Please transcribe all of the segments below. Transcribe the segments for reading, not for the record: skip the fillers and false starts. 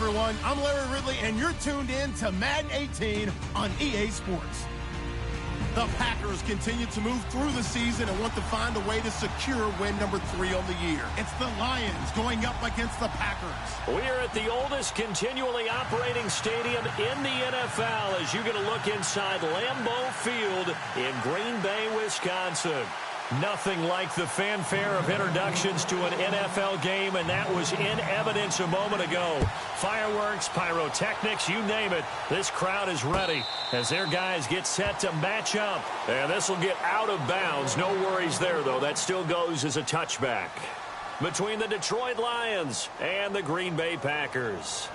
everyone. I'm Larry Ridley, and you're tuned in to Madden 18 on EA Sports. The Packers continue to move through the season and want to find a way to secure win number 3 on the year. It's the Lions going up against the Packers. We are at the oldest continually operating stadium in the NFL as you get a look inside Lambeau Field in Green Bay, Wisconsin. Nothing like the fanfare of introductions to an NFL game, and that was in evidence a moment ago. Fireworks, pyrotechnics, you name it. This crowd is ready as their guys get set to match up. And this will get out of bounds. No worries there, though. That still goes as a touchback between the Detroit Lions and the Green Bay Packers.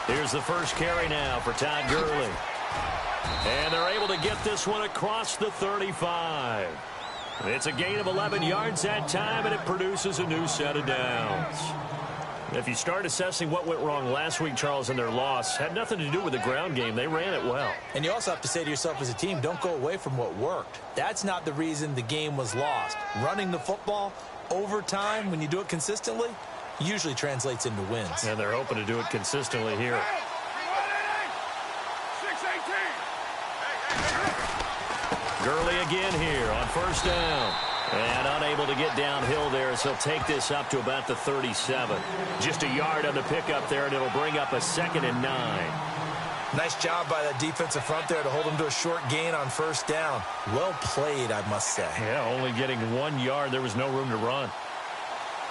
Here's the first carry now for Todd Gurley. And they're able to get this one across the 35. It's a gain of 11 yards that time, and it produces a new set of downs. If you start assessing what went wrong last week, Charles, in their loss, had nothing to do with the ground game. They ran it well. And you also have to say to yourself as a team, don't go away from what worked. That's not the reason the game was lost. Running the football over time, when you do it consistently, usually translates into wins. And they're hoping to do it consistently here. Gurley again here on first down. And unable to get downhill there as he'll take this up to about the 37. Just a yard on the pickup there, and it'll bring up a 2nd and 9. Nice job by that defensive front there to hold him to a short gain on first down. Well played, I must say. Yeah, only getting 1 yard. There was no room to run.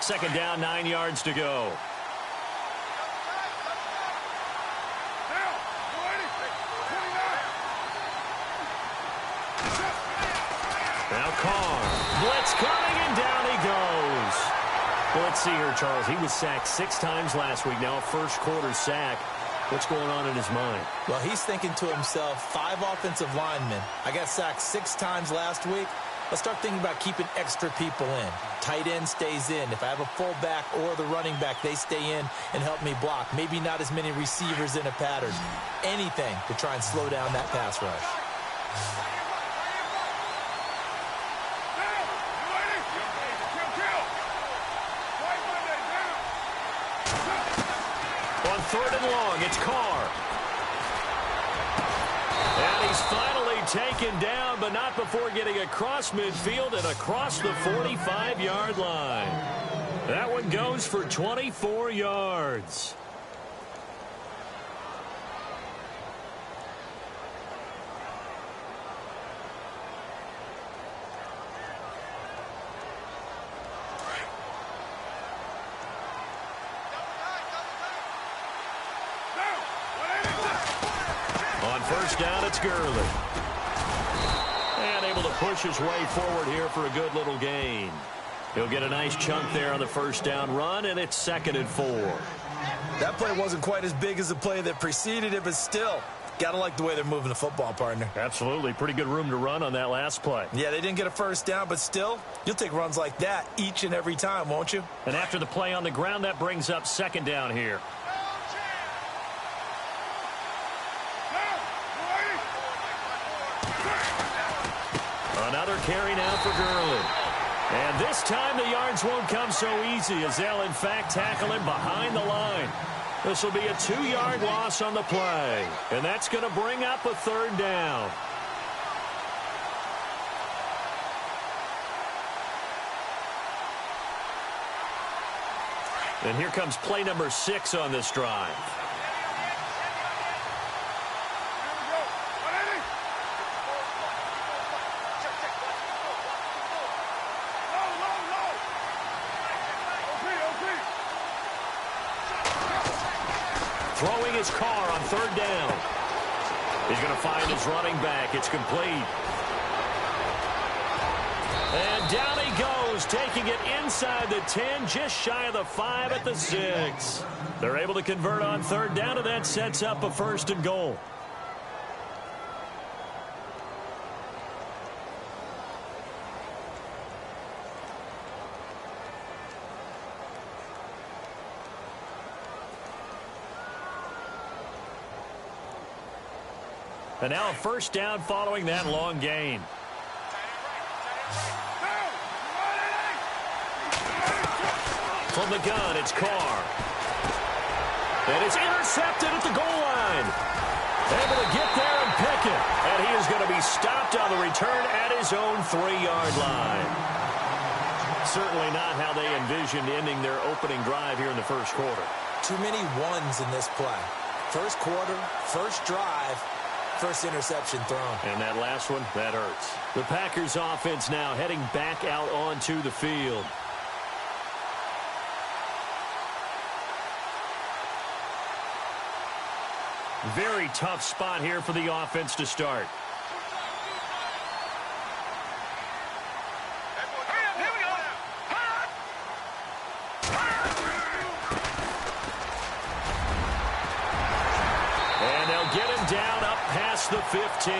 2nd down, 9 yards to go. Now Carr. Blitz coming, and down he goes. Well, let's see here, Charles. He was sacked 6 times last week. Now a first-quarter sack. What's going on in his mind? Well, he's thinking to himself, 5 offensive linemen. I got sacked 6 times last week. Let's start thinking about keeping extra people in. Tight end stays in. If I have a fullback or the running back, they stay in and help me block. Maybe not as many receivers in a pattern. Anything to try and slow down that pass rush. On 3rd and long, it's Carr. And he's finally taken down, but not before getting across midfield and across the 45-yard line. That one goes for 24 yards. On first down, it's Gurley. And able to push his way forward here for a good little gain. He'll get a nice chunk there on the first down run, and it's 2nd and 4. That play wasn't quite as big as the play that preceded it, but still, gotta like the way they're moving the football, partner. Absolutely. Pretty good room to run on that last play. Yeah, they didn't get a first down, but still, you'll take runs like that each and every time, won't you? And after the play on the ground, that brings up 2nd down here. Another carry now for Gurley. And this time the yards won't come so easy as they'll, in fact, tackle him behind the line. This will be a 2-yard loss on the play. And that's going to bring up a 3rd down. And here comes play number 6 on this drive. Throwing his Carr on 3rd down. He's going to find his running back. It's complete. And down he goes, taking it inside the 10, just shy of the 5 at the 6. They're able to convert on 3rd down, and that sets up a 1st and goal. And now a first down following that long gain. From the gun, it's Carr. And it's intercepted at the goal line. Able to get there and pick it. And he is going to be stopped on the return at his own 3-yard line. Certainly not how they envisioned ending their opening drive here in the first quarter. Too many ones in this play. First quarter, first drive, first interception thrown. And that last one, that hurts. The Packers offense now heading back out onto the field. Very tough spot here for the offense to start. And they'll get him down up past the 15.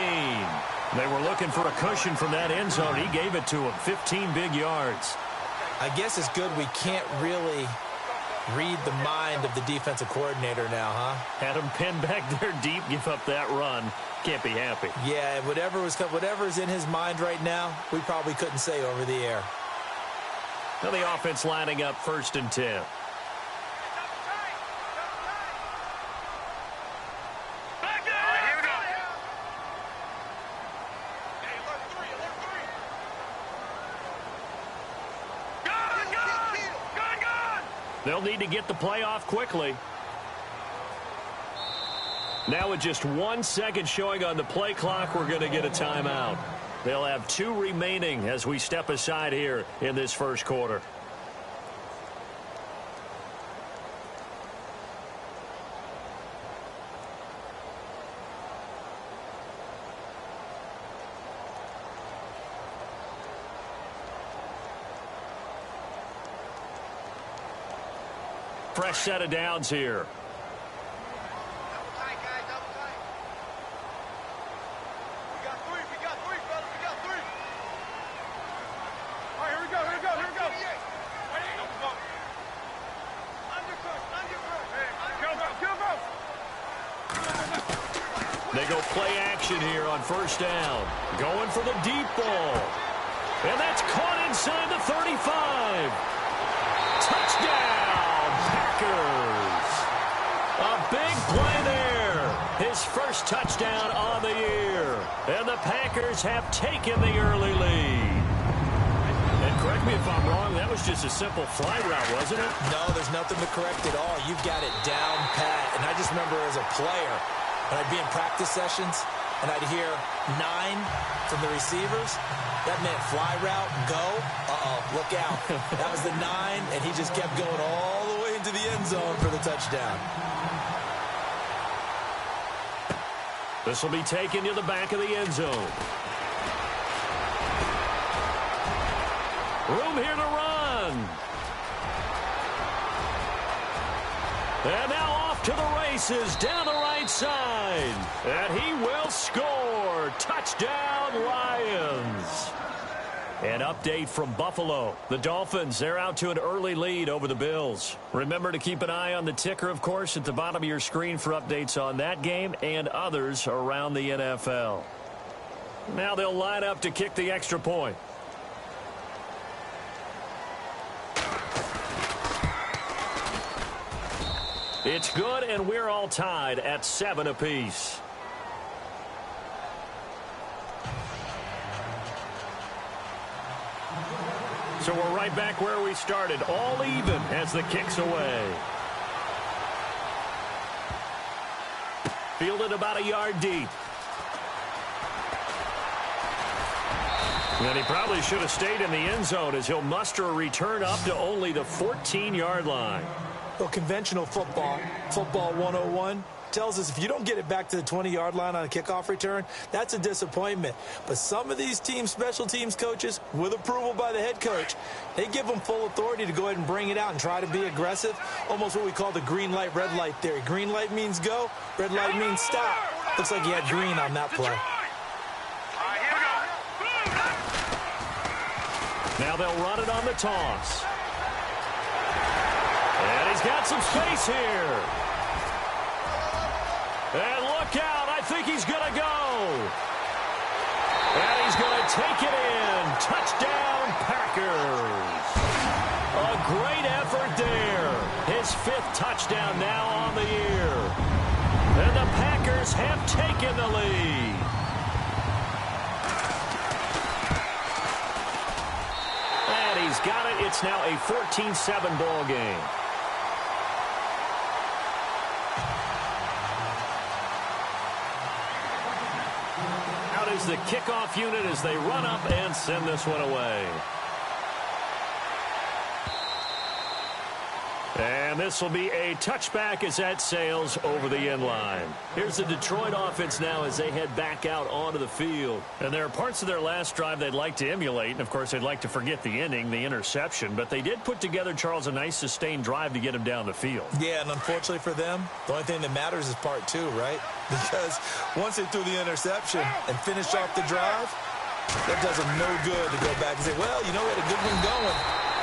They were looking for a cushion from that end zone. He gave it to him. 15 big yards. I guess it's good we can't really read the mind of the defensive coordinator now, huh? Had him pinned back there deep, give up that run. Can't be happy. Yeah, whatever's in his mind right now, we probably couldn't say over the air. Now the offense lining up 1st and 10. They'll need to get the play off quickly. Now with just 1 second showing on the play clock, we're going to get a timeout. They'll have 2 remaining as we step aside here in this first quarter. Fresh set of downs here. Double tight, guys, double tight. We got three, fellas, we got 3. All right, here we go. Go. They go play action here on first down. Going for the deep ball. And that's caught inside the 35. Touchdown! Packers. A big play there. His first touchdown on the year. And the Packers have taken the early lead. And correct me if I'm wrong, that was just a simple fly route, wasn't it? No, there's nothing to correct at all. You've got it down pat. And I just remember as a player, when I'd be in practice sessions, and I'd hear 9 from the receivers, that meant fly route, go. Uh-oh, look out. That was the 9, and he just kept going all the way into the end zone for the touchdown. This will be taken to the back of the end zone. Room here to run. And now off to the races down the right side. And he will score. Touchdown, Lions. An update from Buffalo. The Dolphins, they're out to an early lead over the Bills. Remember to keep an eye on the ticker, of course, at the bottom of your screen for updates on that game and others around the NFL. Now they'll line up to kick the extra point. It's good, and we're all tied at 7 apiece. So we're right back where we started, all even as the kick's away. Fielded about a yard deep. And he probably should have stayed in the end zone as he'll muster a return up to only the 14-yard line. Well, conventional football 101, tells us if you don't get it back to the 20-yard line on a kickoff return, that's a disappointment. But some of these team special teams coaches, with approval by the head coach, they give them full authority to go ahead and bring it out and try to be aggressive, almost what we call the green light, red light theory. Green light means go, red light means stop. Looks like he had green on that play. Now they'll run it on the toss. And he's got some space here. And look out, I think he's going to go. And he's going to take it in. Touchdown, Packers. A great effort there. His 5th touchdown now on the year. And the Packers have taken the lead. And he's got it. It's now a 14-7 ball game. Out is the kickoff unit as they run up and send this one away. And this will be a touchback as that sails over the end line. Here's the Detroit offense now as they head back out onto the field. And there are parts of their last drive they'd like to emulate. And, of course, they'd like to forget the ending, the interception. But they did put together, Charles, a nice sustained drive to get him down the field. Yeah, and unfortunately for them, the only thing that matters is part 2, right? Because once they threw the interception and finished off the drive, that does them no good to go back and say, well, you know, we had a good one going.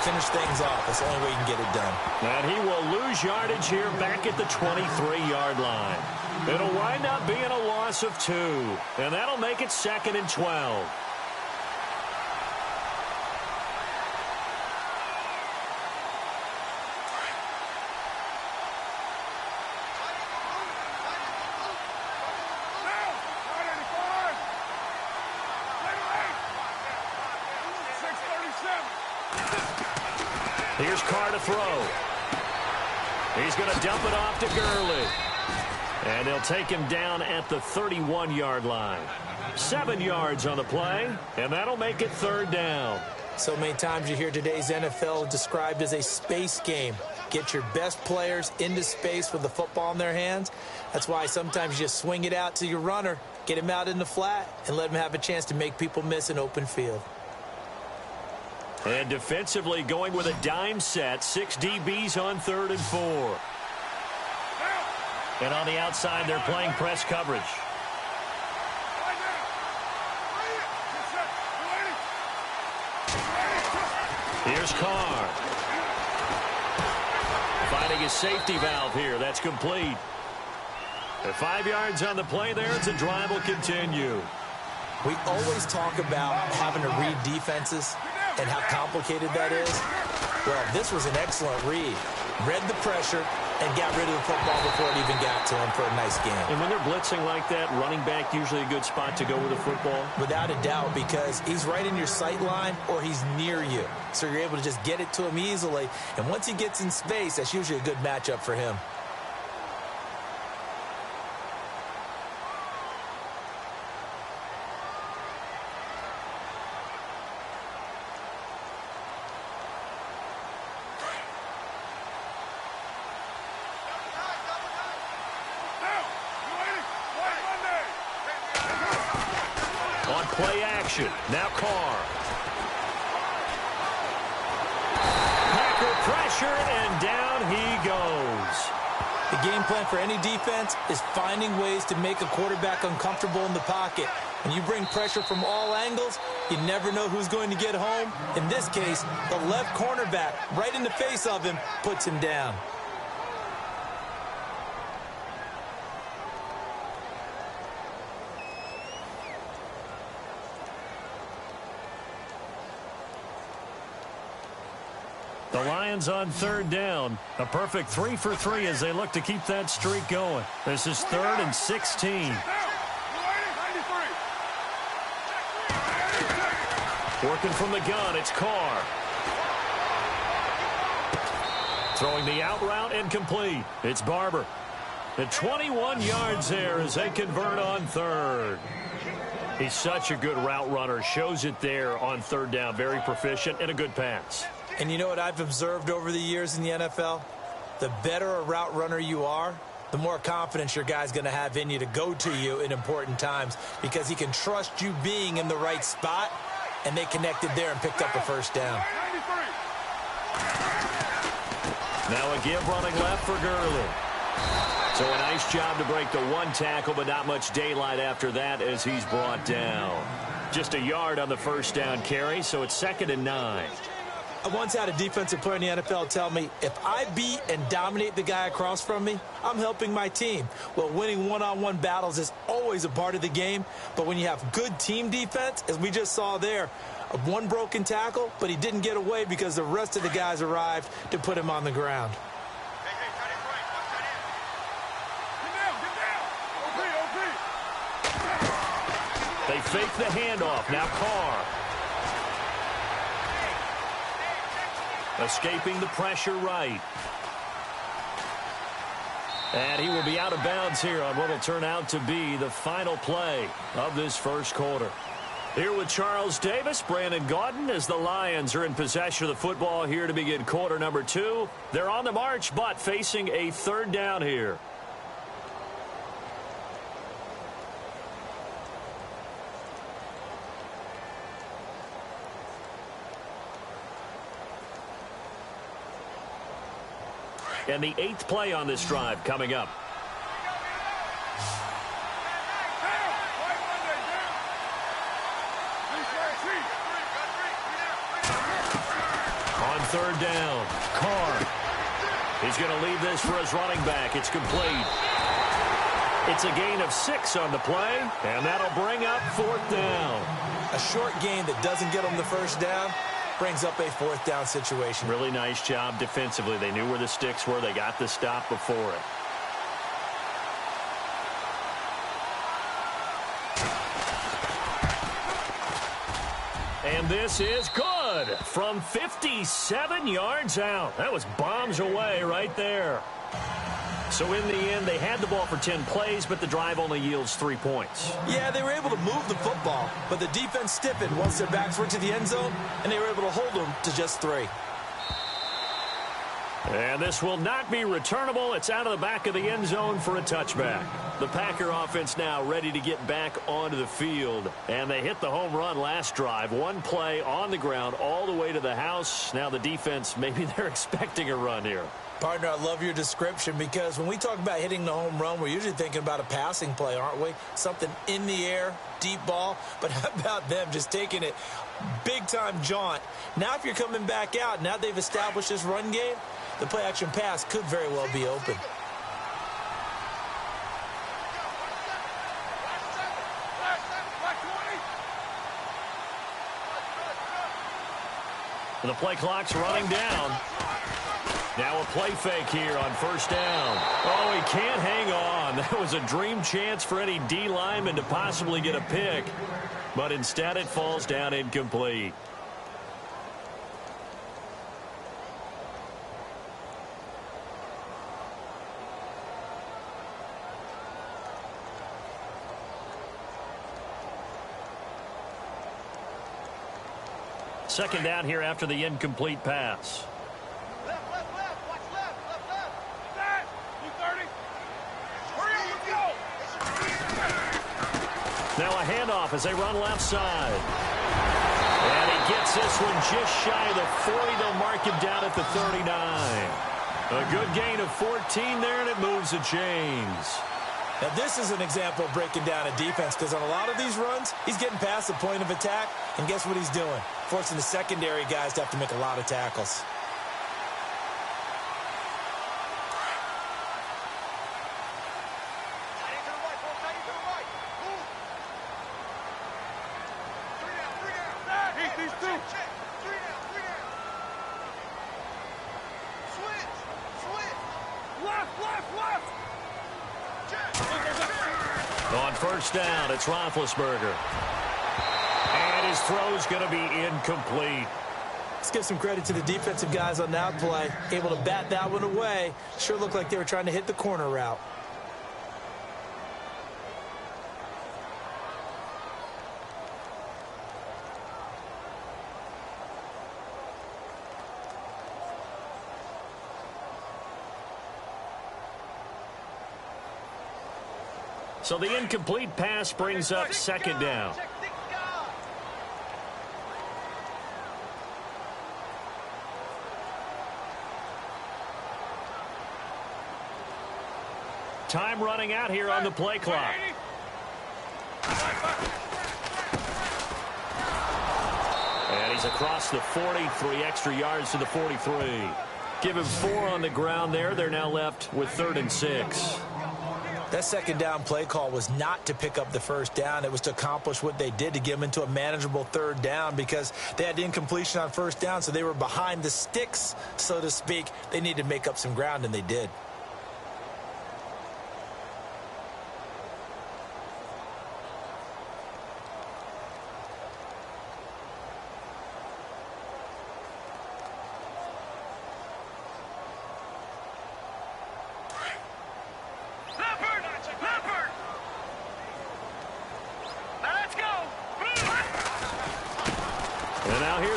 Finish things off. That's the only way you can get it done. And he will lose yardage here back at the 23-yard line. It'll wind up being a loss of 2. And that'll make it 2nd and 12. Here's Carr to throw. He's going to dump it off to Gurley. And they'll take him down at the 31-yard line. 7 yards on the play, and that'll make it 3rd down. So many times you hear today's NFL described as a space game. Get your best players into space with the football in their hands. That's why sometimes you just swing it out to your runner, get him out in the flat, and let him have a chance to make people miss an open field. And defensively going with a dime set. 6 DBs on 3rd and 4. And on the outside, they're playing press coverage. Here's Carr. Finding his safety valve here. That's complete. At 5 yards on the play there, the drive will continue. We always talk about having to read defenses and how complicated that is. Well, this was an excellent read. Read the pressure and got rid of the football before it even got to him for a nice game. And when they're blitzing like that, running back usually a good spot to go with the football? Without a doubt, because he's right in your sight line or he's near you. So you're able to just get it to him easily. And once he gets in space, that's usually a good matchup for him. Play action. Now Carr. Packer pressure, and down he goes. The game plan for any defense is finding ways to make a quarterback uncomfortable in the pocket. When you bring pressure from all angles, you never know who's going to get home. In this case, the left cornerback, right in the face of him, puts him down. The Lions on 3rd down. A perfect 3 for 3 as they look to keep that streak going. This is 3rd and 16. Working from the gun, it's Carr. Throwing the out route and complete. It's Barber. At 21 yards there as they convert on 3rd. He's such a good route runner. Shows it there on 3rd down. Very proficient and a good pass. And you know what I've observed over the years in the NFL? The better a route runner you are, the more confidence your guy's going to have in you to go to you in important times because he can trust you being in the right spot, and they connected there and picked up a 1st down. Now a give running left for Gurley. So a nice job to break the 1 tackle, but not much daylight after that as he's brought down. Just a yard on the 1st down carry, so it's 2nd and 9. I once had a defensive player in the NFL tell me, if I beat and dominate the guy across from me, I'm helping my team. Well, winning one-on-one battles is always a part of the game, but when you have good team defense, as we just saw there, one broken tackle, but he didn't get away because the rest of the guys arrived to put him on the ground. Hey, tight end right. Watch tight end. They fake the handoff. Now Carr. Escaping the pressure right. And he will be out of bounds here on what will turn out to be the final play of this first quarter. Here with Charles Davis, Brandon Gaudin, as the Lions are in possession of the football here to begin quarter number 2. They're on the march, but facing a third down here. And the 8th play on this drive coming up. On third down, Carr. He's going to leave this for his running back. It's complete. It's a gain of 6 on the play, and that'll bring up 4th down. A short gain that doesn't get him the first down brings up a 4th down situation. Really nice job defensively. They knew where the sticks were. They got the stop before it. And this is good from 57 yards out. That was bombs away right there. So in the end, they had the ball for 10 plays, but the drive only yields 3 points. Yeah, they were able to move the football, but the defense stiffened once their backs were to the end zone, and they were able to hold them to just 3. And this will not be returnable. It's out of the back of the end zone for a touchback. The Packer offense now ready to get back onto the field. And they hit the home run last drive. One play on the ground all the way to the house. Now the defense, maybe they're expecting a run here. Partner, I love your description because when we talk about hitting the home run, we're usually thinking about a passing play, aren't we? Something in the air, deep ball. But how about them just taking it big-time jaunt? Now if you're coming back out, now they've established this run game, the play-action pass could very well be open. The play clock's running down. Now a play fake here on first down. Oh, he can't hang on. That was a dream chance for any D lineman to possibly get a pick. But instead it falls down incomplete. Second down here after the incomplete pass. Now a handoff as they run left side. And he gets this one just shy of the 40. They'll mark him down at the 39. A good gain of 14 there, and it moves the chains. Now this is an example of breaking down a defense because on a lot of these runs, he's getting past the point of attack, and guess what he's doing? Forcing the secondary guys to have to make a lot of tackles. On first down, it's Roethlisberger. And his throw's going to be incomplete. Let's give some credit to the defensive guys on that play. Able to bat that one away. Sure looked like they were trying to hit the corner route. So the incomplete pass brings up second down. Time running out here on the play clock. And he's He's across the 40, 3 extra yards to the 43. Give him 4 on the ground there. They're now left with 3rd and 6. That second down play call was not to pick up the first down. It was to accomplish what they did, to get them into a manageable 3rd down, because they had incompletion on first down, so they were behind the sticks, so to speak. They needed to make up some ground, and they did.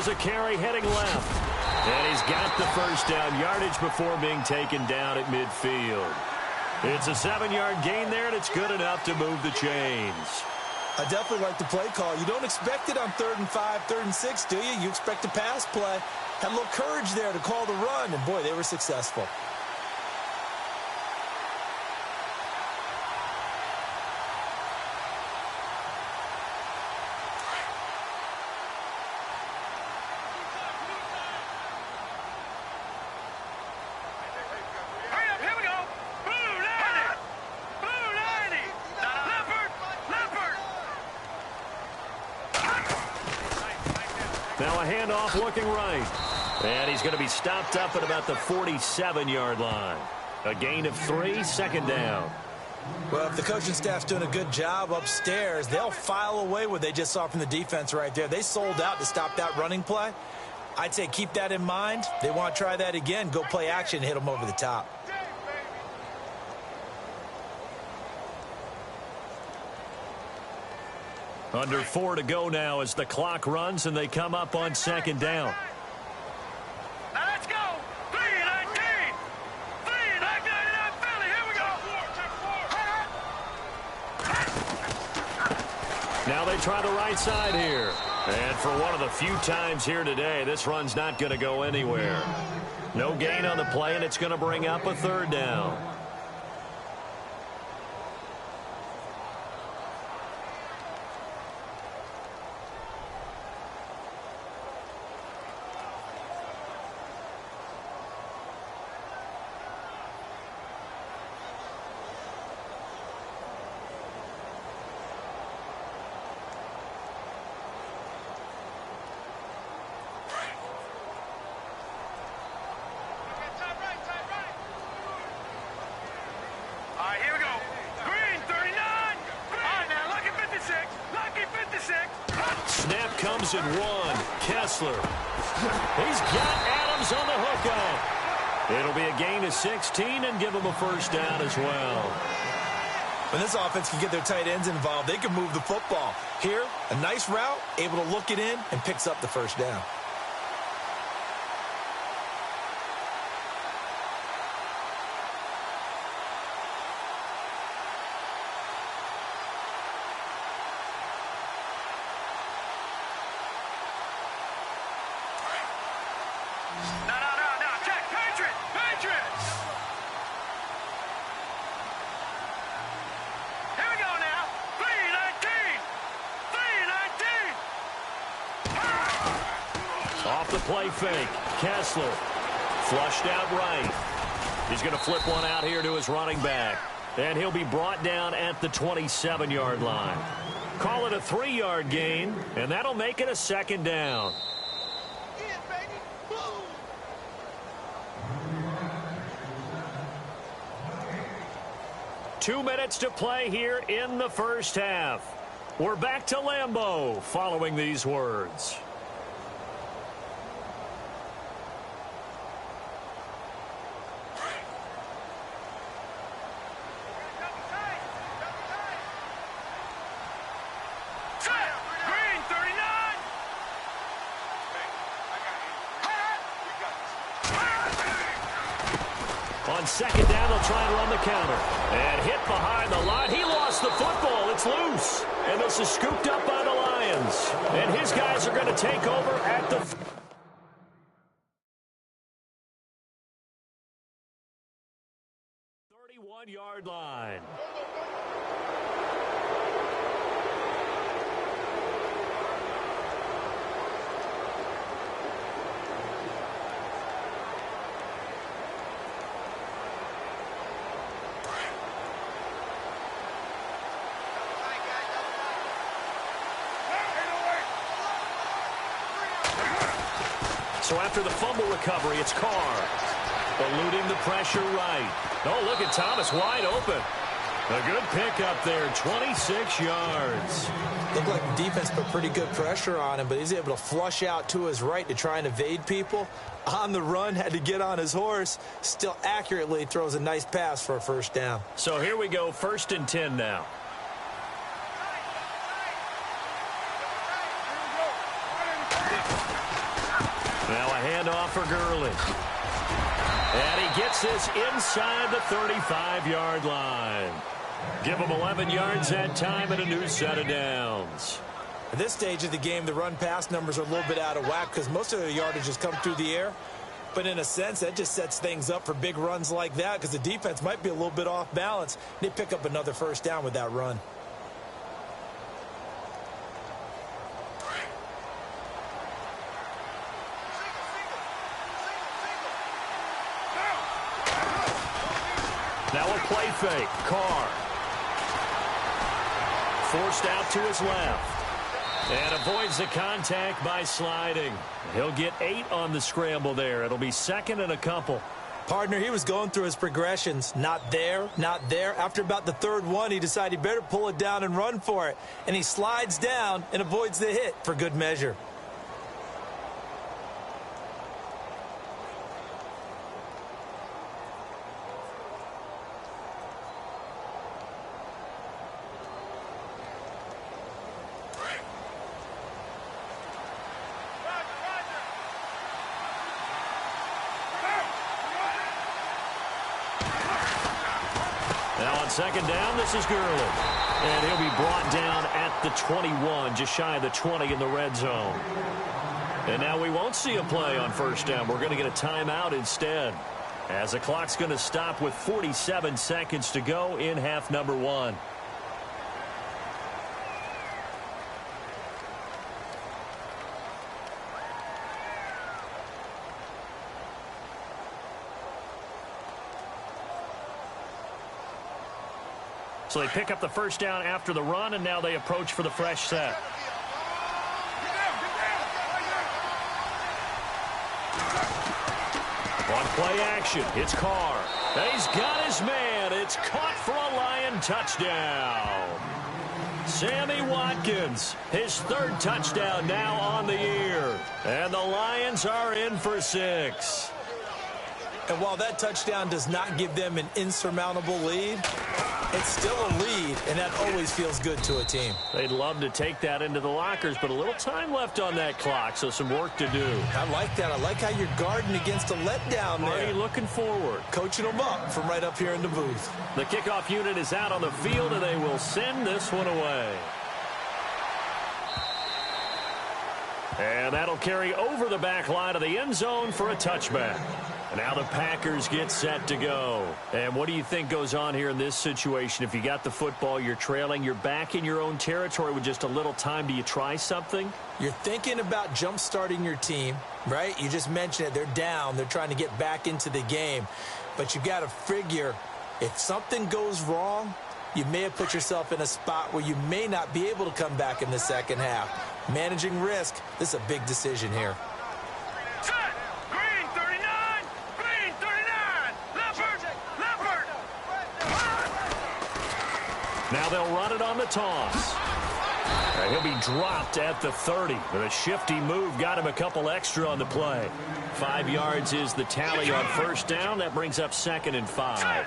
A carry heading left. And he's got the first down yardage before being taken down at midfield. It's a 7-yard gain there, and it's good enough to move the chains. I definitely like the play call. You don't expect it on 3rd and 5, 3rd and 6, do you? You expect a pass play. Had a little courage there to call the run, and boy, they were successful. Now a handoff looking right. And he's going to be stopped up at about the 47-yard line. A gain of 3, 2nd down. Well, if the coaching staff's doing a good job upstairs, they'll file away what they just saw from the defense right there. They sold out to stop that running play. I'd say keep that in mind. They want to try that again. Go play action, hit them over the top. Under 4 to go now as the clock runs and they come up on 2nd down. Now let's go. 3-19. 3-19 Philly. Here we go. Now they try the right side here. And for one of the few times here today, this run's not going to go anywhere. No gain on the play, and it's going to bring up a 3rd down. Snap comes at 1. Kessler. He's got Adams on the hook up. It'll be a gain of 16 and give him a first down as well. When this offense can get their tight ends involved, they can move the football. Here, a nice route, able to look it in, and picks up the first down. Off the play fake. Kessler flushed out right. He's going to flip one out here to his running back. And he'll be brought down at the 27-yard line. Call it a 3-yard gain, and that'll make it a 2nd down. 2 minutes to play here in the first half. We're back to Lambeau following these words. On 2nd down, they'll try and run the counter. And hit behind the line. He lost the football. It's loose. And this is scooped up by the Lions. And his guys are going to take over at the 31-yard line. So after the fumble recovery, it's Carr. Eluding the pressure right. Oh, look at Thomas wide open. A good pickup there, 26 yards. Looked like the defense put pretty good pressure on him, but he's able to flush out to his right to try and evade people. On the run, had to get on his horse. Still accurately throws a nice pass for a first down. So here we go, 1st and 10 now. Now a handoff for Gurley. And he gets this inside the 35-yard line. Give him 11 yards that time and a new set of downs. At this stage of the game, the run-pass numbers are a little bit out of whack because most of the yardage has come through the air. But in a sense, that just sets things up for big runs like that because the defense might be a little bit off balance. They pick up another first down with that run. Now a play fake. Carr. Forced out to his left. And avoids the contact by sliding. He'll get 8 on the scramble there. It'll be 2nd and a couple. Partner, he was going through his progressions. Not there, not there. After about the 3rd one, he decided he better pull it down and run for it. And he slides down and avoids the hit for good measure. Now on 2nd down, this is Gurley. And he'll be brought down at the 21, just shy of the 20 in the red zone. And now we won't see a play on 1st down. We're going to get a timeout instead, as the clock's going to stop with 47 seconds to go in half number 1. So they pick up the first down after the run, and now they approach for the fresh set. On play action, it's Carr. And he's got his man. It's caught for a Lion touchdown. Sammy Watkins, his 3rd touchdown now on the year. And the Lions are in for 6. And while that touchdown does not give them an insurmountable lead, it's still a lead, and that always feels good to a team. They'd love to take that into the lockers, but a little time left on that clock, so some work to do. I like that. I like how you're guarding against a letdown there. Already looking forward. Coaching them up from right up here in the booth. The kickoff unit is out on the field, and they will send this one away. And that'll carry over the back line of the end zone for a touchback. And now the Packers get set to go. And what do you think goes on here in this situation? If you got the football, you're trailing, you're back in your own territory with just a little time. Do you try something? You're thinking about jump-starting your team, right? You just mentioned it. They're down. They're trying to get back into the game. But you got to figure, if something goes wrong, you may have put yourself in a spot where you may not be able to come back in the second half. Managing risk, this is a big decision here. Now they'll run it on the toss. And he'll be dropped at the 30. But a shifty move got him a couple extra on the play. 5 yards is the tally on 1st down. That brings up 2nd and 5.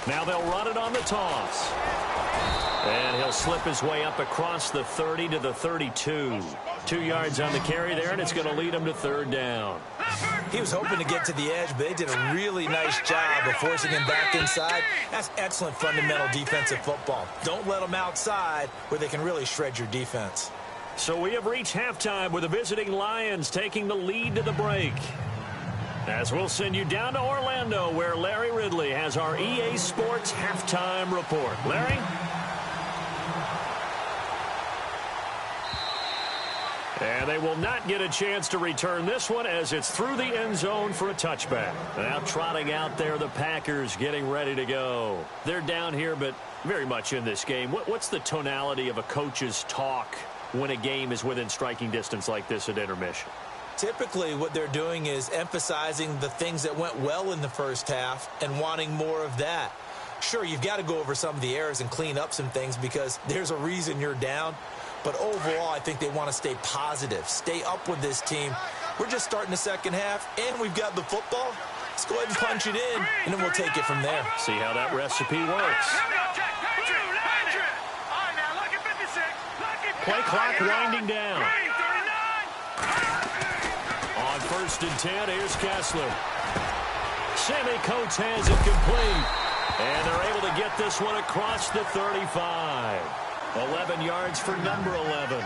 Now they'll run it on the toss. And he'll slip his way up across the 30 to the 32. 2 yards on the carry there, and it's going to lead him to 3rd down. He was hoping to get to the edge, but they did a really nice job of forcing him back inside. That's excellent fundamental defensive football. Don't let them outside where they can really shred your defense. So we have reached halftime with the visiting Lions taking the lead to the break. As we'll send you down to Orlando, where Larry Ridley has our EA Sports halftime report. Larry? And they will not get a chance to return this one as it's through the end zone for a touchback. Now trotting out there, the Packers getting ready to go. They're down here, but very much in this game. What's the tonality of a coach's talk when a game is within striking distance like this at intermission? Typically, what they're doing is emphasizing the things that went well in the first half and wanting more of that. Sure, you've got to go over some of the errors and clean up some things because there's a reason you're down. But overall, I think they want to stay positive, stay up with this team. We're just starting the second half, and we've got the football. Let's go ahead and punch it in, and then we'll take it from there. See how that recipe works. Play clock winding down. On 1st and 10, here's Kessler. Sammy Coates has it complete. And they're able to get this one across the 35. 11 yards for number 11.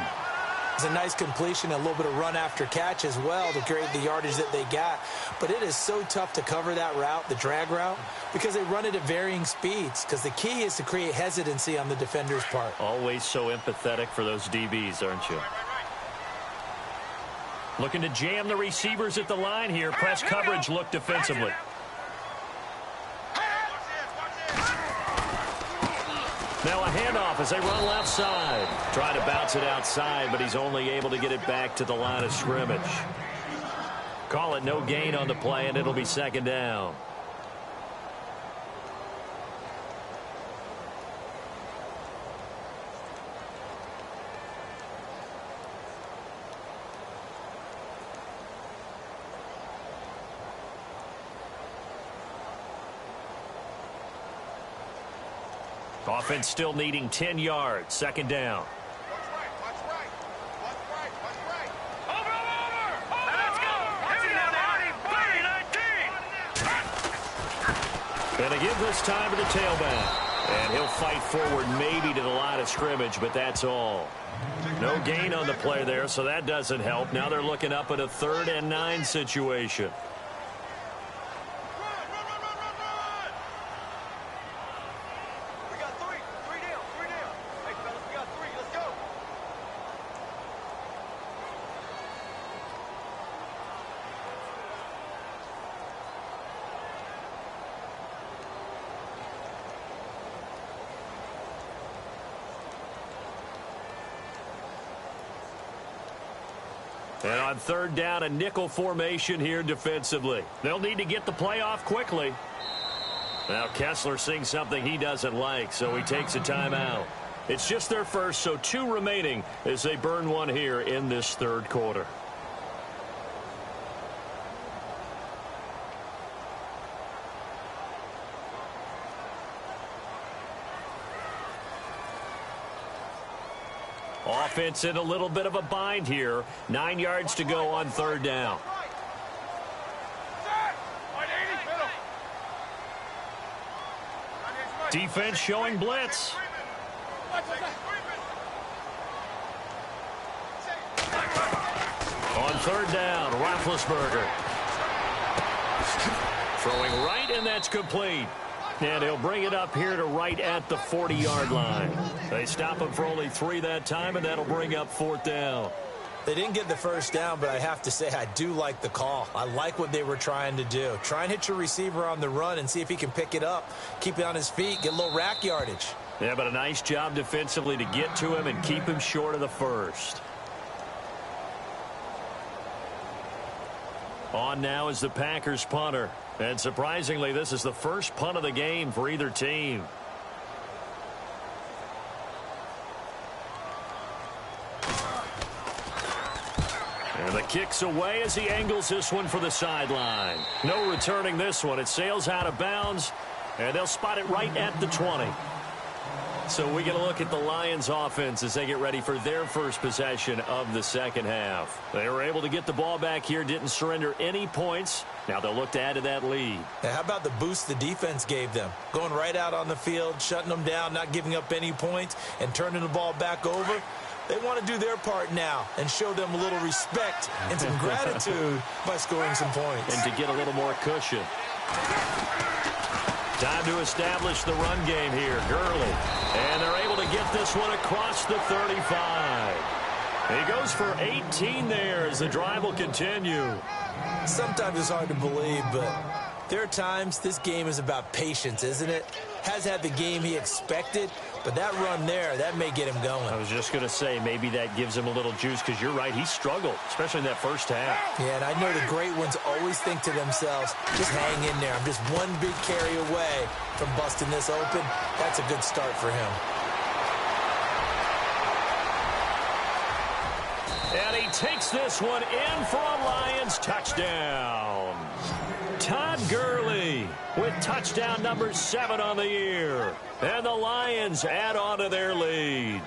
It's a nice completion, a little bit of run after catch as well to create the yardage that they got. But it is so tough to cover that route, the drag route, because they run it at varying speeds. Because the key is to create hesitancy on the defender's part. Always so empathetic for those DBs, aren't you? Looking to jam the receivers at the line here. Press coverage look defensively. Now a handoff as they run left side. Trying to bounce it outside, but he's only able to get it back to the line of scrimmage. Call it no gain on the play, and it'll be 2nd down. Offense still needing 10 yards. 2nd down. And they give this time to the tailback. And he'll fight forward maybe to the line of scrimmage, but that's all. No gain on the play there, so that doesn't help. Now they're looking up at a 3rd and 9 situation. And on 3rd down, a nickel formation here defensively. They'll need to get the play off quickly. Now Kessler seeing something he doesn't like, so he takes a timeout. It's just their first, so 2 remaining as they burn one here in this 3rd quarter. Offense in a little bit of a bind here. 9 yards to go on 3rd down. Defense showing blitz. On 3rd down, Roethlisberger. Throwing right, and that's complete. And he'll bring it up here to right at the 40-yard line. They stop him for only 3 that time, and that'll bring up 4th down. They didn't get the first down, but I have to say I do like the call. I like what they were trying to do. Try and hit your receiver on the run and see if he can pick it up, keep it on his feet, get a little rack yardage. Yeah, but a nice job defensively to get to him and keep him short of the first. On now is the Packers punter. And surprisingly, this is the first punt of the game for either team. And the kick's away as he angles this one for the sideline. No returning this one. It sails out of bounds, and they'll spot it right at the 20. So we get a look at the Lions offense as they get ready for their first possession of the 2nd half. They were able to get the ball back here, didn't surrender any points. Now they'll look to add to that lead. Now, how about the boost the defense gave them? Going right out on the field, shutting them down, not giving up any points, and turning the ball back over. They want to do their part now and show them a little respect and some gratitude by scoring some points. And to get a little more cushion. Time to establish the run game here. Gurley. And they're able to get this one across the 35. He goes for 18 there as the drive will continue. Sometimes it's hard to believe, but there are times this game is about patience, isn't it? Has had the game he expected, but that run there, that may get him going. I was just going to say, maybe that gives him a little juice, because you're right, he struggled, especially in that first half. Yeah, and I know the great ones always think to themselves, just hang in there. I'm just one big carry away from busting this open. That's a good start for him. And he takes this one in for a Lions touchdown. Todd Gurley with touchdown number 7 on the year. And the Lions add on to their lead.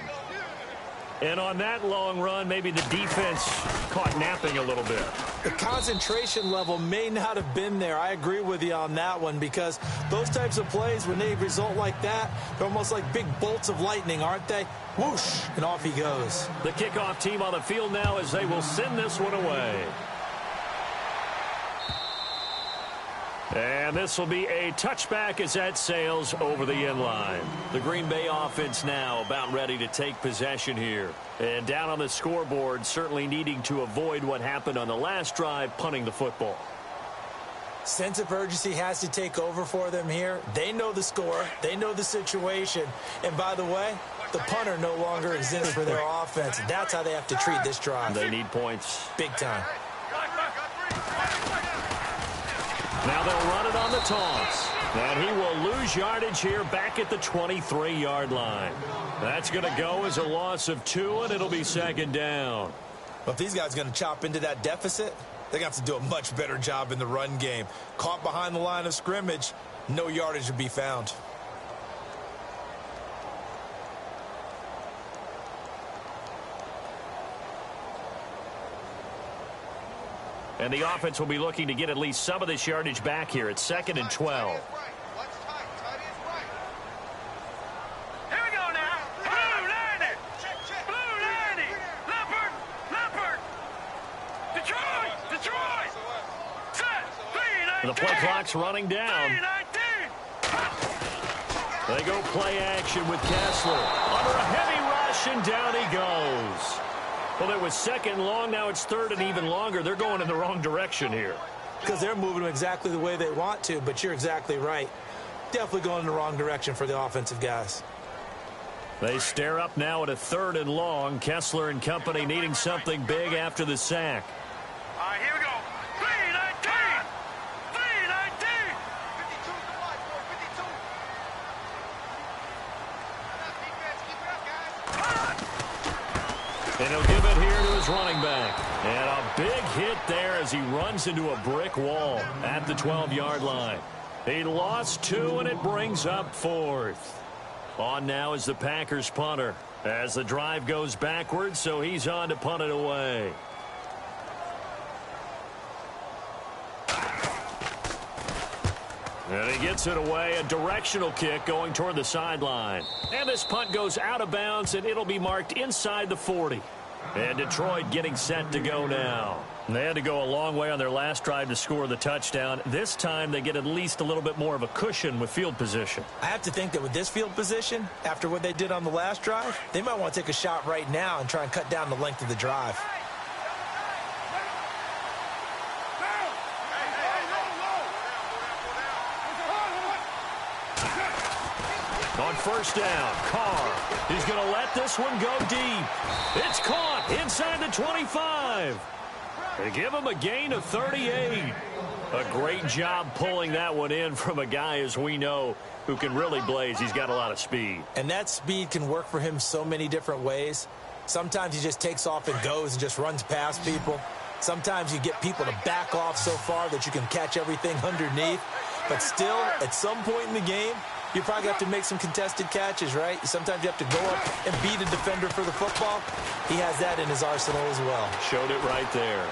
And on that long run, maybe the defense caught napping a little bit. The concentration level may not have been there. I agree with you on that one, because those types of plays, when they result like that, they're almost like big bolts of lightning, aren't they? Whoosh, and off he goes. The kickoff team on the field now as they will send this one away. And this will be a touchback as that sails over the end line. The Green Bay offense now about ready to take possession here. And down on the scoreboard, certainly needing to avoid what happened on the last drive, punting the football. Sense of urgency has to take over for them here. They know the score. They know the situation. And by the way, the punter no longer exists for their offense. That's how they have to treat this drive. They need points. Big time. Now they'll run it on the toss. And he will lose yardage here back at the 23-yard line. That's going to go as a loss of 2, and it'll be second down. Well, if these guys are going to chop into that deficit, they're going to have to do a much better job in the run game. Caught behind the line of scrimmage, no yardage to be found. And the offense will be looking to get at least some of this yardage back here. It's 2nd and 12. Here we go now. Blue landed. Blue landed. Leopard. Detroit. Set. And the play clock's running down. They go play action with Kessler. Under a heavy rush, and down he goes. Well, it was 2nd long. Now it's 3rd and even longer. They're going in the wrong direction here. Because they're moving exactly the way they want to, but you're exactly right. Definitely going in the wrong direction for the offensive guys. They stare up now at a 3rd and long. Kessler and company needing something big after the sack. All right, here we go. 3-19. 3-19. 52. And he'll give it here to his running back. And a big hit there as he runs into a brick wall at the 12-yard line. He lost 2, and it brings up 4th. On now is the Packers punter as the drive goes backwards, so he's on to punt it away. And he gets it away, a directional kick going toward the sideline. And this punt goes out of bounds, and it'll be marked inside the 40. And Detroit getting set to go now. And they had to go a long way on their last drive to score the touchdown. This time they get at least a little bit more of a cushion with field position. I have to think that with this field position, after what they did on the last drive, they might want to take a shot right now and try and cut down the length of the drive. On first down, Carr. He's going to let this one go deep. It's caught inside the 25. They give him a gain of 38. A great job pulling that one in from a guy, as we know, who can really blaze. He's got a lot of speed. And that speed can work for him so many different ways. Sometimes he just takes off and goes and just runs past people. Sometimes you get people to back off so far that you can catch everything underneath. But still, at some point in the game, you probably have to make some contested catches, right? Sometimes you have to go up and beat a defender for the football. He has that in his arsenal as well. Showed it right there.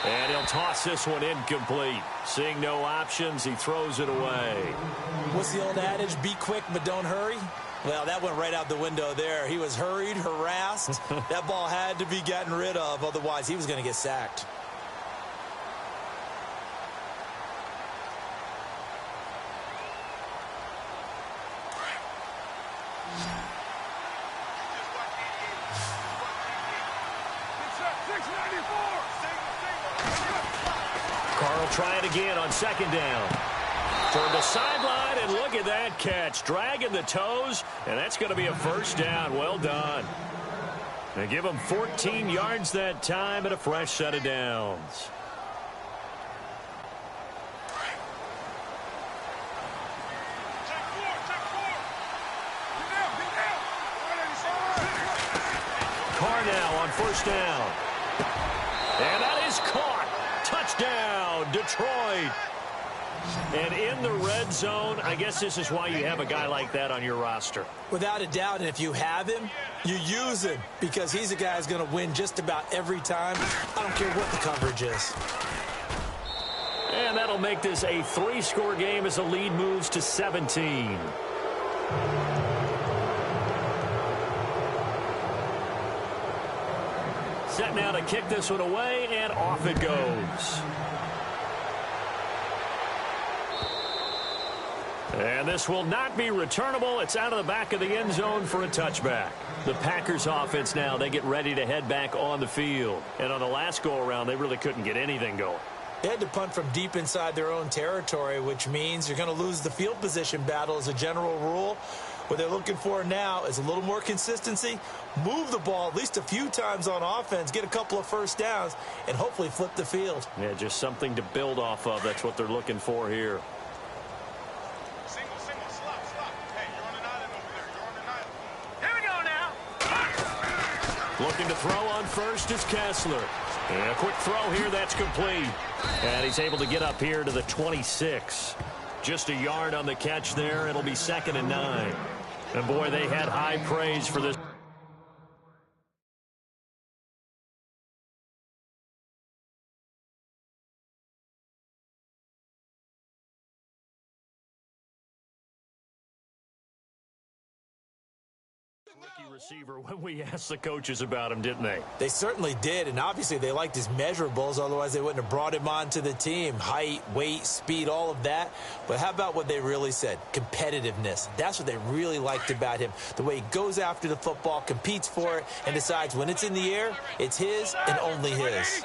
And he'll toss this one incomplete. Seeing no options, he throws it away. What's the old adage? Be quick, but don't hurry. Well, that went right out the window there. He was hurried, harassed. That ball had to be gotten rid of. Otherwise, he was going to get sacked. Carr will try it again on second down. Toward the sideline, and look at that catch. Dragging the toes, and that's going to be a first down. Well done. They give him 14 yards that time and a fresh set of downs. Carr now on first down. And that is caught. Touchdown, Detroit. And in the red zone, I guess this is why you have a guy like that on your roster. Without a doubt, and if you have him, you use him because he's a guy who's going to win just about every time. I don't care what the coverage is. And that'll make this a 3-score game as the lead moves to 17. Set now to kick this one away, and off it goes. And this will not be returnable. It's out of the back of the end zone for a touchback. The Packers offense now, they get ready to head back on the field. And on the last go-around, they really couldn't get anything going. They had to punt from deep inside their own territory, which means you're going to lose the field position battle as a general rule. What they're looking for now is a little more consistency, move the ball at least a few times on offense, get a couple of first downs, and hopefully flip the field. Yeah, just something to build off of. That's what they're looking for here. Looking to throw on first is Kessler. And a quick throw here, that's complete. And he's able to get up here to the 26. Just a yard on the catch there. It'll be 2nd and 9. And boy, they had high praise for this. Rookie receiver when we asked the coaches about him, didn't they? They certainly did, and obviously they liked his measurables, otherwise they wouldn't have brought him onto the team. Height, weight, speed, all of that. But how about what they really said? Competitiveness. That's what they really liked about him. The way he goes after the football, competes for it, and decides when it's in the air, it's his and only his.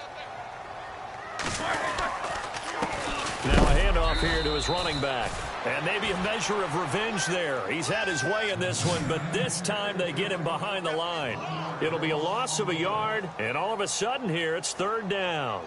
Now a handoff here to his running back. And maybe a measure of revenge there. He's had his way in this one, but this time they get him behind the line. It'll be a loss of a yard, and all of a sudden here, it's 3rd down.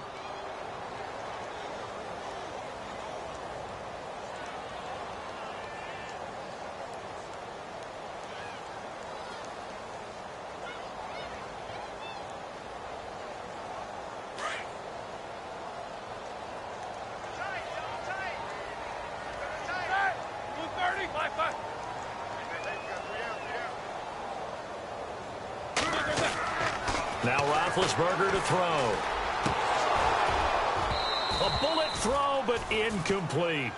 Now Roethlisberger to throw. A bullet throw, but incomplete.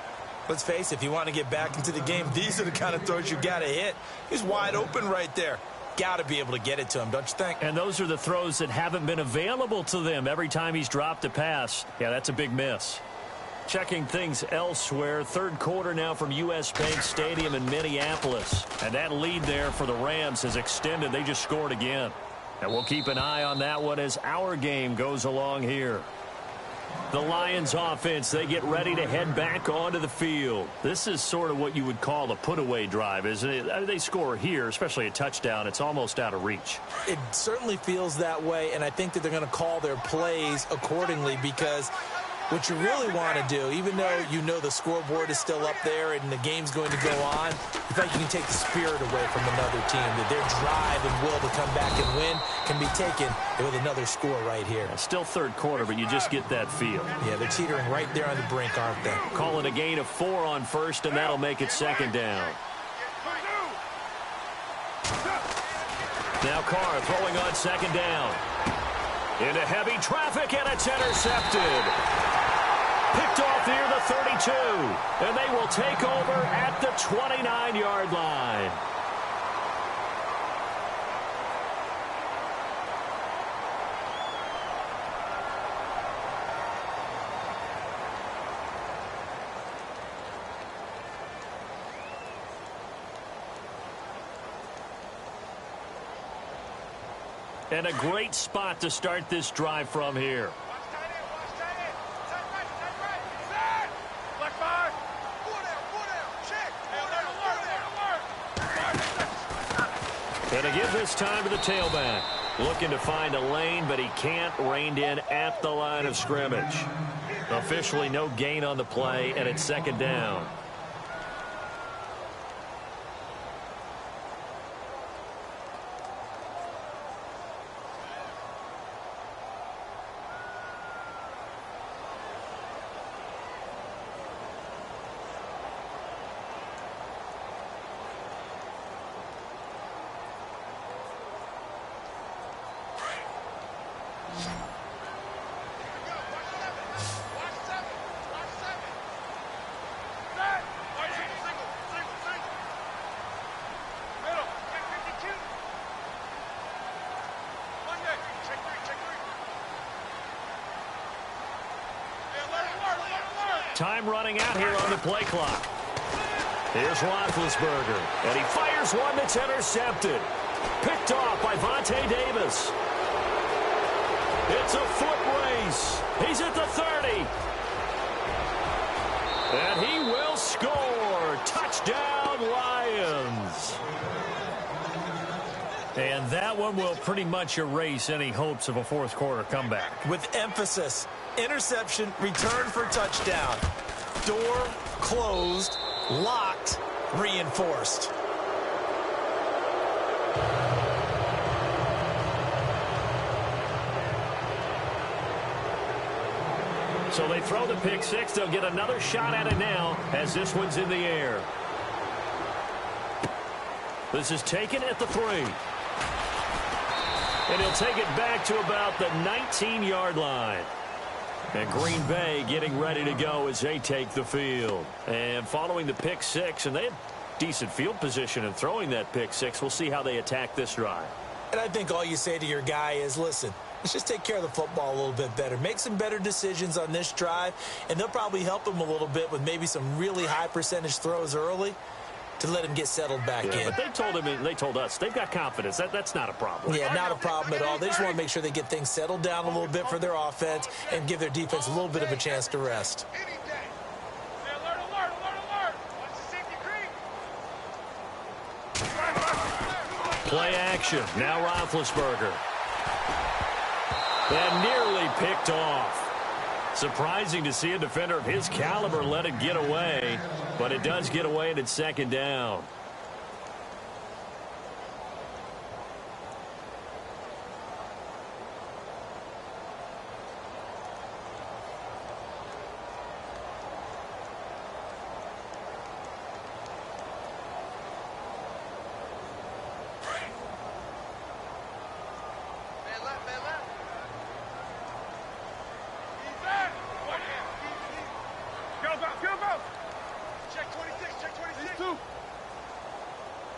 Let's face it, if you want to get back into the game, these are the kind of throws you got to hit. He's wide open right there. Got to be able to get it to him, don't you think? And those are the throws that haven't been available to them every time he's dropped a pass. Yeah, that's a big miss. Checking things elsewhere, 3rd quarter now from U.S. Bank Stadium in Minneapolis. And that lead there for the Rams has extended. They just scored again. And we'll keep an eye on that one as our game goes along here. The Lions offense, they get ready to head back onto the field. This is sort of what you would call a put-away drive, isn't it? They score here, especially a touchdown. It's almost out of reach. It certainly feels that way, and I think that they're going to call their plays accordingly because what you really want to do, even though you know the scoreboard is still up there and the game's going to go on, in fact, you can take the spirit away from another team, that their drive and will to come back and win can be taken with another score right here. Still 3rd quarter, but you just get that feel. Yeah, they're teetering right there on the brink, aren't they? Calling a gain of 4 on first, and that'll make it 2nd down. Now Carr throwing on 2nd down. Into heavy traffic, and it's intercepted. Picked off near the 32, and they will take over at the 29-yard line. And a great spot to start this drive from here. And to give this time to the tailback. Looking to find a lane, but he can't. Reined in at the line of scrimmage. Officially no gain on the play, and it's second down. Time running out here on the play clock. Here's Roethlisberger, and he fires one that's intercepted. Picked off by Vontae Davis. It's a foot race. He's at the 30. And he will score. Touchdown, Lions. And that one will pretty much erase any hopes of a fourth quarter comeback. With emphasis. Interception, return for touchdown. Door closed, locked, reinforced. So they throw the pick six. They'll get another shot at it now as this one's in the air. This is taken at the 3. And he'll take it back to about the 19-yard line. And Green Bay getting ready to go as they take the field. And following the pick six, and they had decent field position in throwing that pick six. We'll see how they attack this drive. And I think all you say to your guy is, listen, let's just take care of the football a little bit better. Make some better decisions on this drive, and they'll probably help him a little bit with maybe some really high percentage throws early to let him get settled back in. But they told us they've got confidence. That's not a problem. Yeah, not a problem at all. They just want to make sure they get things settled down a little bit for their offense and give their defense a little bit of a chance to rest. Play action. Now Roethlisberger. And nearly picked off. Surprising to see a defender of his caliber let it get away, but it does get away and it's second down.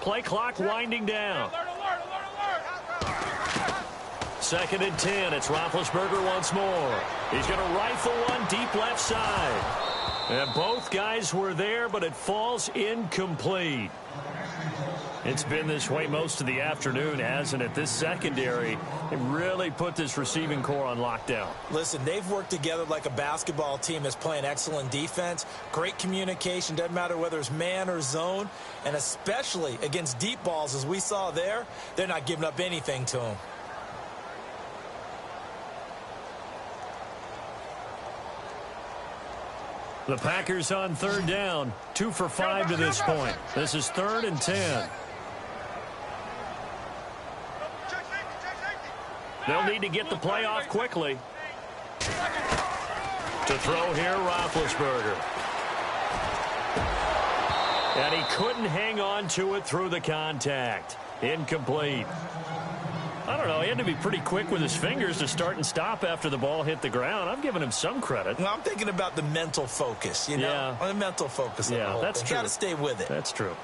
Play clock winding down. Second and 10. It's Roethlisberger once more. He's going to rifle one deep left side. And both guys were there, but it falls incomplete. It's been this way most of the afternoon, hasn't it? This secondary really put this receiving core on lockdown. Listen, they've worked together like a basketball team that's playing excellent defense. Great communication. Doesn't matter whether it's man or zone. And especially against deep balls, as we saw there, they're not giving up anything to them. The Packers on third down. 2 for 5 to this point. This is 3rd and 10. They'll need to get the play off quickly. To throw here, Roethlisberger. And he couldn't hang on to it through the contact. Incomplete. I don't know. He had to be pretty quick with his fingers to start and stop after the ball hit the ground. I'm giving him some credit. Well, I'm thinking about the mental focus, you know? Yeah. The mental focus of the whole that's thing. true. Got to stay with it. That's true.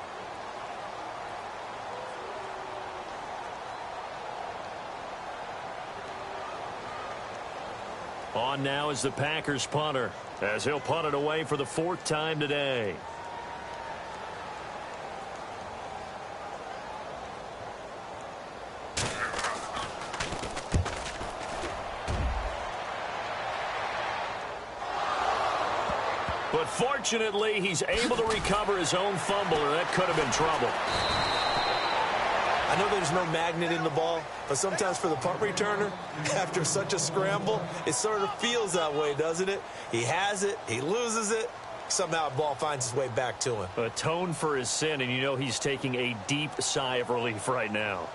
On now is the Packers punter, as he'll punt it away for the 4th time today. But fortunately, he's able to recover his own fumble, or that could have been trouble. I know there's no magnet in the ball, but sometimes for the punt returner, after such a scramble, it sort of feels that way, doesn't it? He has it, he loses it, somehow the ball finds its way back to him. Atone for his sin, and you know he's taking a deep sigh of relief right now.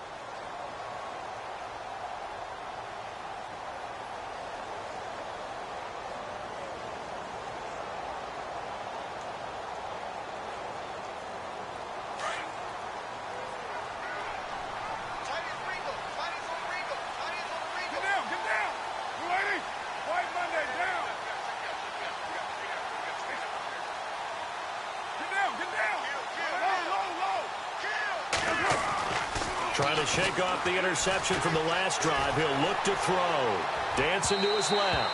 Trying to shake off the interception from the last drive. He'll look to throw. Dancing to his left.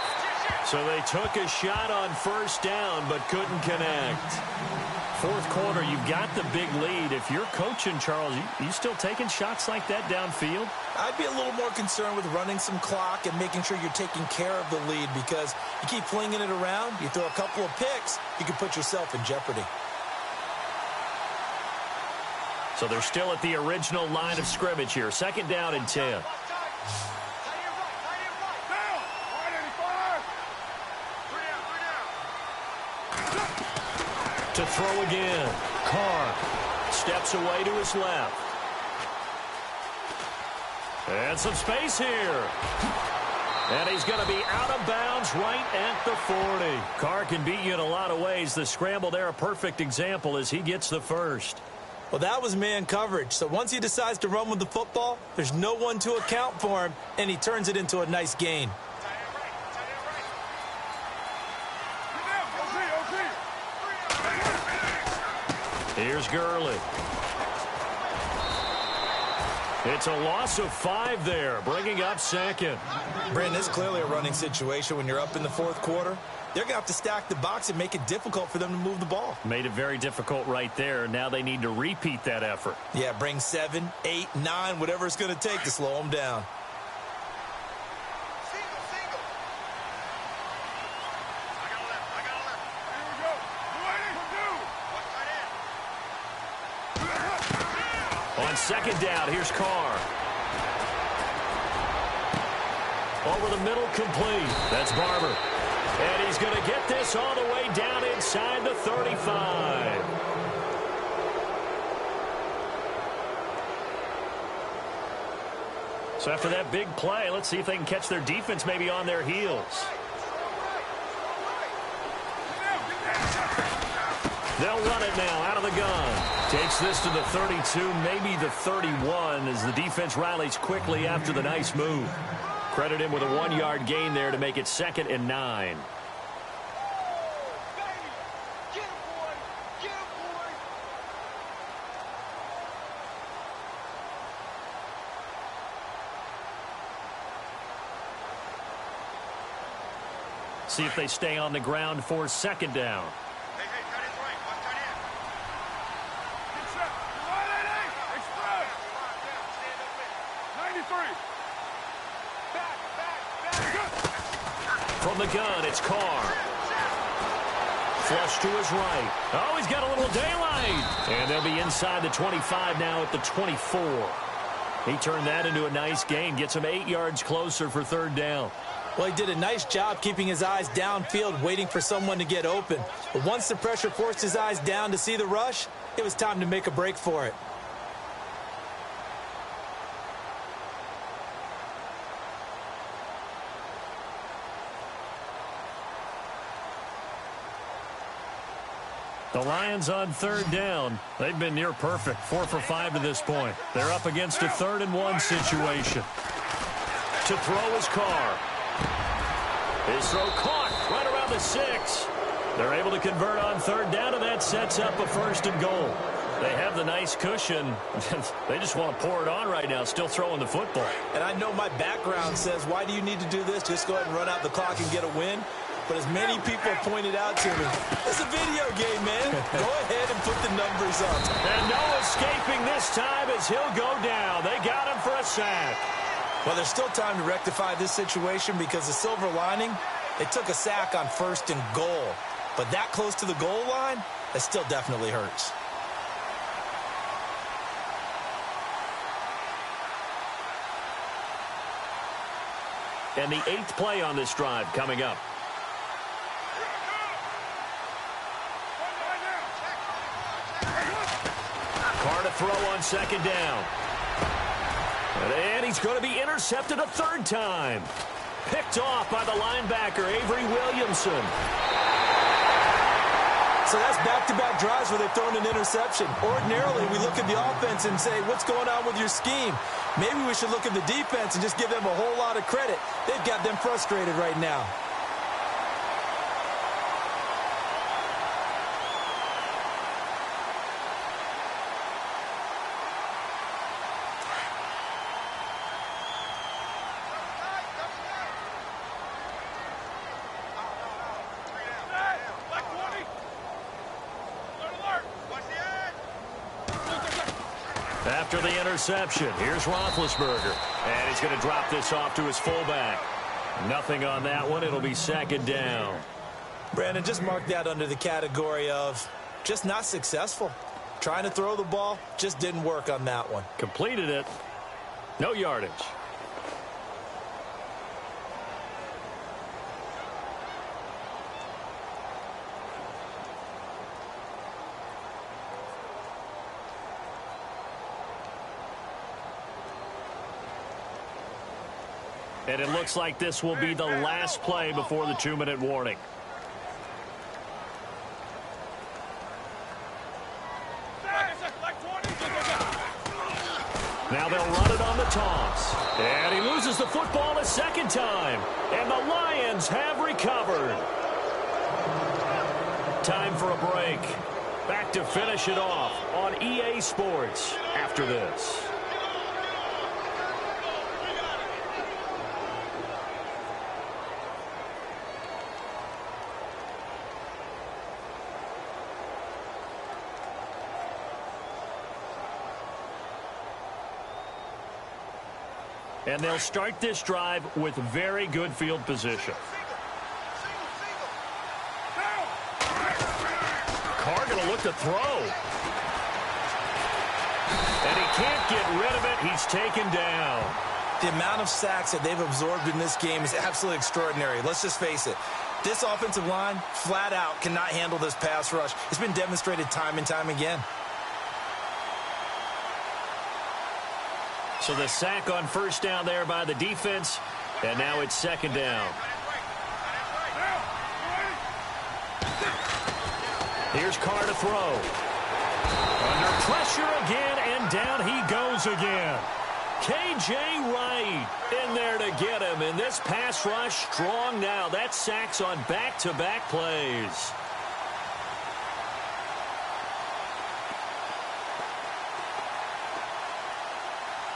So they took a shot on first down, but couldn't connect. Fourth quarter, you've got the big lead. If you're coaching, Charles, you still taking shots like that downfield? I'd be a little more concerned with running some clock and making sure you're taking care of the lead, because you keep flinging it around, you throw a couple of picks, you can put yourself in jeopardy. So they're still at the original line of scrimmage here. Second down and 10. To throw again. Carr steps away to his left. And some space here. And he's going to be out of bounds right at the 40. Carr can beat you in a lot of ways. The scramble there, a perfect example as he gets the first. Well, that was man coverage. So once he decides to run with the football, there's no one to account for him, and he turns it into a nice gain. Here's Gurley. It's a loss of 5 there, bringing up second. Brandon, it's clearly a running situation when you're up in the fourth quarter. They're going to have to stack the box and make it difficult for them to move the ball. Made it very difficult right there. Now they need to repeat that effort. Yeah, bring 7, 8, 9, whatever it's going to take to slow them down. On second down, here's Carr. Over the middle, complete. That's Barber. And he's going to get this all the way down inside the 35. So after that big play, let's see if they can catch their defense maybe on their heels. They'll run it now out of the gun. Takes this to the 32, maybe the 31, as the defense rallies quickly after the nice move. Credit him with a 1-yard gain there to make it 2nd and 9. See if they stay on the ground for second down. From the gun, it's Carr. Flush to his right. Oh, he's got a little daylight. And they'll be inside the 25 now at the 24. He turned that into a nice gain. Gets him 8 yards closer for third down. Well, he did a nice job keeping his eyes downfield, waiting for someone to get open. But once the pressure forced his eyes down to see the rush, it was time to make a break for it. The Lions on third down. They've been near perfect, 4 for 5 to this point. They're up against a 3rd and 1 situation. To throw his Carr. His throw caught right around the 6. They're able to convert on third down, and that sets up a 1st and goal. They have the nice cushion. They just want to pour it on right now, still throwing the football. And I know my background says, why do you need to do this? Just go ahead and run out the clock and get a win. But as many people have pointed out to me, it's a video game, man. Go ahead and put the numbers up. And no escaping this time as he'll go down. They got him for a sack. Well, there's still time to rectify this situation because the silver lining, they took a sack on 1st and goal. But that close to the goal line, that still definitely hurts. And the 8th play on this drive coming up. Carr to throw on 2nd down. And he's going to be intercepted a 3rd time. Picked off by the linebacker, Avery Williamson. So that's back-to-back drives where they've thrown an interception. Ordinarily, we look at the offense and say, what's going on with your scheme? Maybe we should look at the defense and just give them a whole lot of credit. They've got them frustrated right now. After the interception, here's Roethlisberger. And he's going to drop this off to his fullback. Nothing on that one. It'll be 2nd down. Brandon, just mark that under the category of just not successful. Trying to throw the ball, just didn't work on that one. Completed it. No yardage. And it looks like this will be the last play before the 2-minute warning. Now they'll run it on the toss. And he loses the football a 2nd time. And the Lions have recovered. Time for a break. Back to finish it off on EA Sports after this. And they'll start this drive with very good field position. Carr going to look to throw. And he can't get rid of it. He's taken down. The amount of sacks that they've absorbed in this game is absolutely extraordinary. Let's just face it. This offensive line, flat out, cannot handle this pass rush. It's been demonstrated time and time again. So the sack on 1st down there by the defense, and now it's 2nd down. Here's Carr to throw. Under pressure again, and down he goes again. K.J. Wright in there to get him, and this pass rush strong now. That's sacks on back-to-back plays.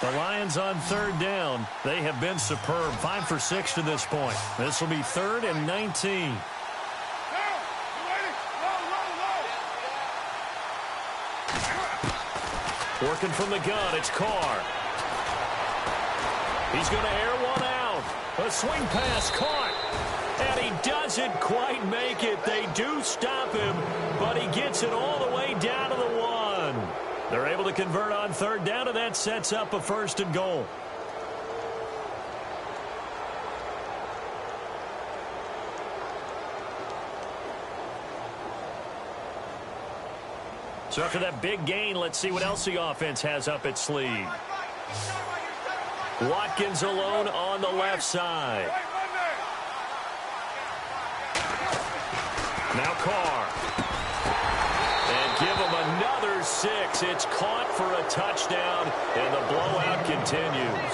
The Lions on 3rd down. They have been superb. 5 for 6 to this point. This will be 3rd and 19. Working from the gun, it's Carr. He's going to air one out. A swing pass caught. And he doesn't quite make it. They do stop him, but he gets it all the way down to the 1. They're able to convert on 3rd down, and that sets up a 1st and goal. So after that big gain, let's see what else the offense has up its sleeve. Watkins alone on the left side. Now Carr. And give him another 6. It's caught for a touchdown, and the blowout continues.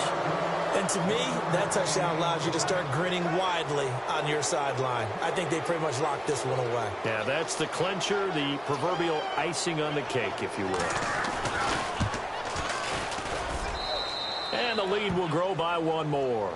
And to me, that touchdown allows you to start grinning widely on your sideline. I think they pretty much locked this one away. Yeah, that's the clincher, the proverbial icing on the cake, if you will. And the lead will grow by 1 more.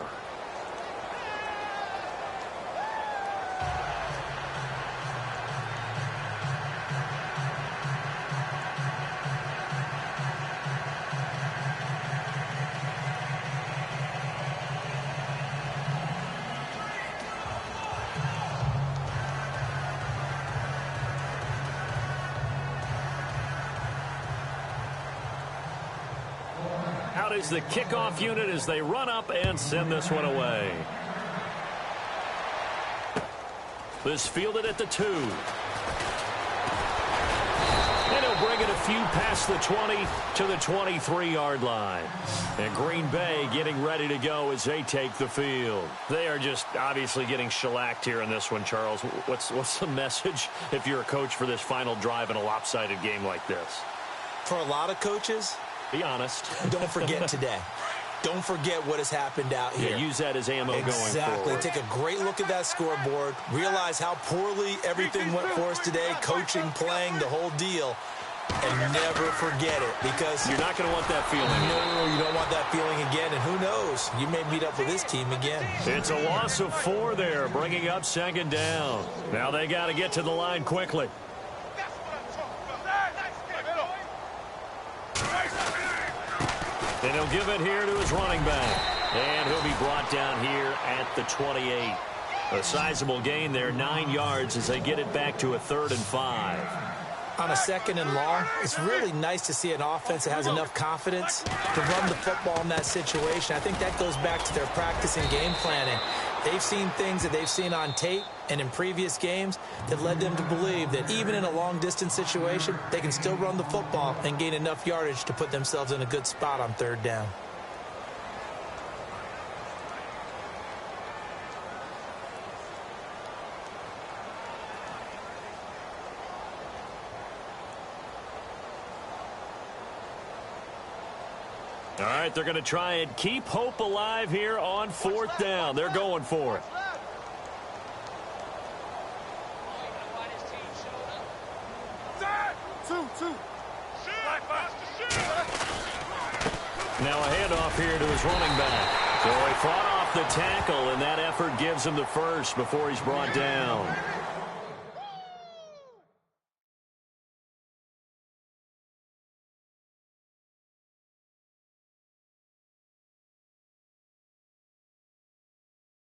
Out is the kickoff unit as they run up and send this one away. This fielded at the 2. And he'll bring it a few past the 20 to the 23-yard line. And Green Bay getting ready to go as they take the field. They are just obviously getting shellacked here in this one, Charles. What's the message if you're a coach for this final drive in a lopsided game like this? For a lot of coaches, be honest. Don't forget today. Don't forget what has happened out here. Yeah, use that as ammo going forward. Exactly. Take a great look at that scoreboard. Realize how poorly everything went for us today. Coaching, playing, the whole deal. And never forget it, because you're not going to want that feeling. No, you don't want that feeling again. And who knows? You may meet up with this team again. It's a loss of 4 there, bringing up 2nd down. Now they got to get to the line quickly. And he'll give it here to his running back. And he'll be brought down here at the 28. A sizable gain there, 9 yards as they get it back to a 3rd and 5. On a 2nd and long, it's really nice to see an offense that has enough confidence to run the football in that situation. I think that goes back to their practice and game planning. They've seen things that they've seen on tape and in previous games that led them to believe that even in a long-distance situation, they can still run the football and gain enough yardage to put themselves in a good spot on 3rd down. All right, they're going to try and keep hope alive here on 4th down. They're going for it. Now a handoff here to his running back. So he fought off the tackle, and that effort gives him the first before he's brought down.